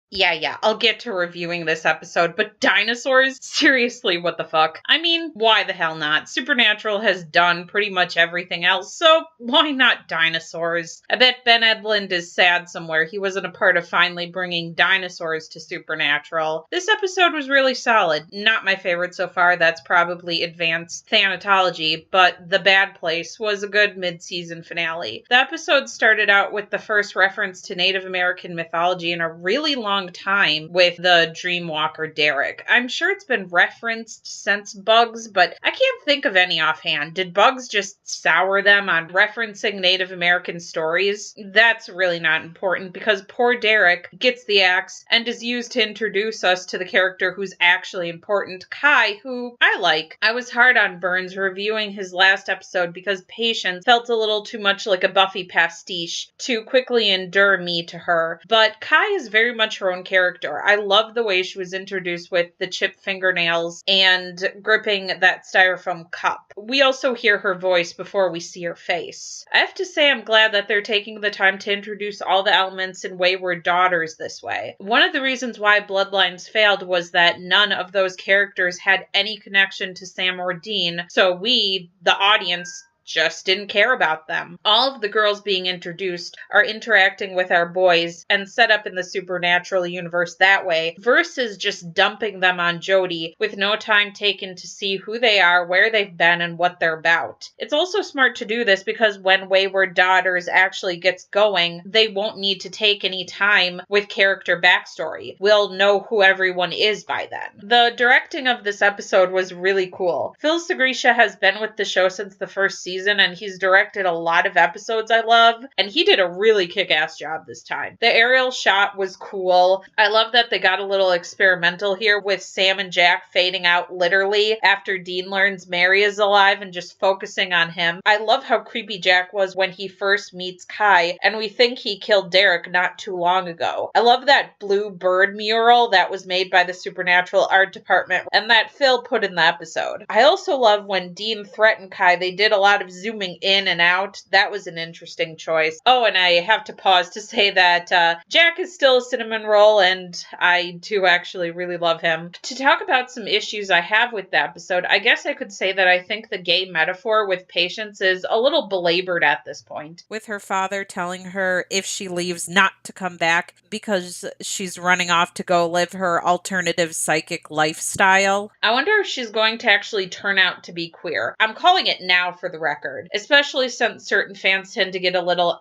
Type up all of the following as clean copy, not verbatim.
Yeah, I'll get to reviewing this episode, but dinosaurs? Seriously, what the fuck? I mean, why the hell not? Supernatural has done pretty much everything else, so why not dinosaurs? I bet Ben Edlund is sad somewhere he wasn't a part of finally bringing dinosaurs to Supernatural. This episode was really solid. Not my favorite so far, that's probably Advanced Thanatology, but The Bad Place was a good mid-season finale. The episode started out with the first reference to Native American mythology in a really long time with the Dreamwalker Derek. I'm sure it's been referenced since Bugs, but I can't think of any offhand. Did Bugs just sour them on referencing Native American stories? That's really not important because poor Derek gets the axe and is used to introduce us to the character who's actually important, Kai, who I like. I was hard on Burns reviewing his last episode because Patience felt a little too much like a Buffy pastiche to quickly endure me to her, but Kai is very much her own character. I love the way she was introduced with the chipped fingernails and gripping that styrofoam cup. We also hear her voice before we see her face. I have to say I'm glad that they're taking the time to introduce all the elements in Wayward Daughters this way. One of the reasons why Bloodlines failed was that none of those characters had any connection to Sam or Dean, so we, the audience, just didn't care about them. All of the girls being introduced are interacting with our boys and set up in the Supernatural universe that way, versus just dumping them on Jodie with no time taken to see who they are, where they've been, and what they're about. It's also smart to do this because when Wayward Daughters actually gets going, they won't need to take any time with character backstory. We'll know who everyone is by then. The directing of this episode was really cool. Phil Segrisha has been with the show since the first season, and he's directed a lot of episodes I love, and he did a really kick-ass job this time. The aerial shot was cool. I love that they got a little experimental here with Sam and Jack fading out literally after Dean learns Mary is alive and just focusing on him. I love how creepy Jack was when he first meets Kai, and we think he killed Derek not too long ago. I love that blue bird mural that was made by the Supernatural art department and that Phil put in the episode. I also love when Dean threatened Kai, they did a lot of zooming in and out. That was an interesting choice. Oh, and I have to pause to say that Jack is still a cinnamon roll, and I do actually really love him. To talk about some issues I have with the episode, I guess I could say that I think the gay metaphor with Patience is a little belabored at this point. With her father telling her if she leaves not to come back because she's running off to go live her alternative psychic lifestyle. I wonder if she's going to actually turn out to be queer. I'm calling it now for the record, especially since certain fans tend to get a little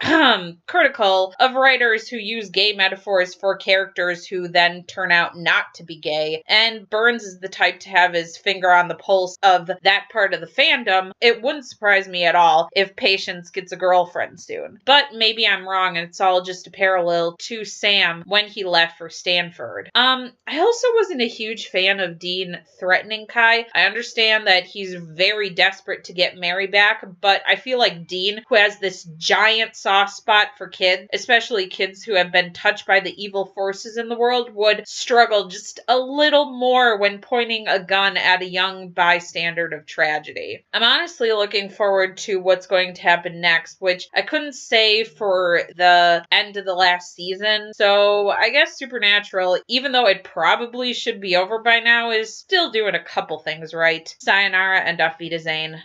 critical of writers who use gay metaphors for characters who then turn out not to be gay, and Burns is the type to have his finger on the pulse of that part of the fandom. It wouldn't surprise me at all if Patience gets a girlfriend soon. But maybe I'm wrong and it's all just a parallel to Sam when he left for Stanford. I also wasn't a huge fan of Dean threatening Kai. I understand that he's very desperate to get Mary back, but I feel like Dean, who has this giant soft spot for kids, especially kids who have been touched by the evil forces in the world, would struggle just a little more when pointing a gun at a young bystander of tragedy. I'm honestly looking forward to what's going to happen next, which I couldn't say for the end of the last season. So I guess Supernatural, even though it probably should be over by now, is still doing a couple things right. Sayonara and Auf Wiedersehen.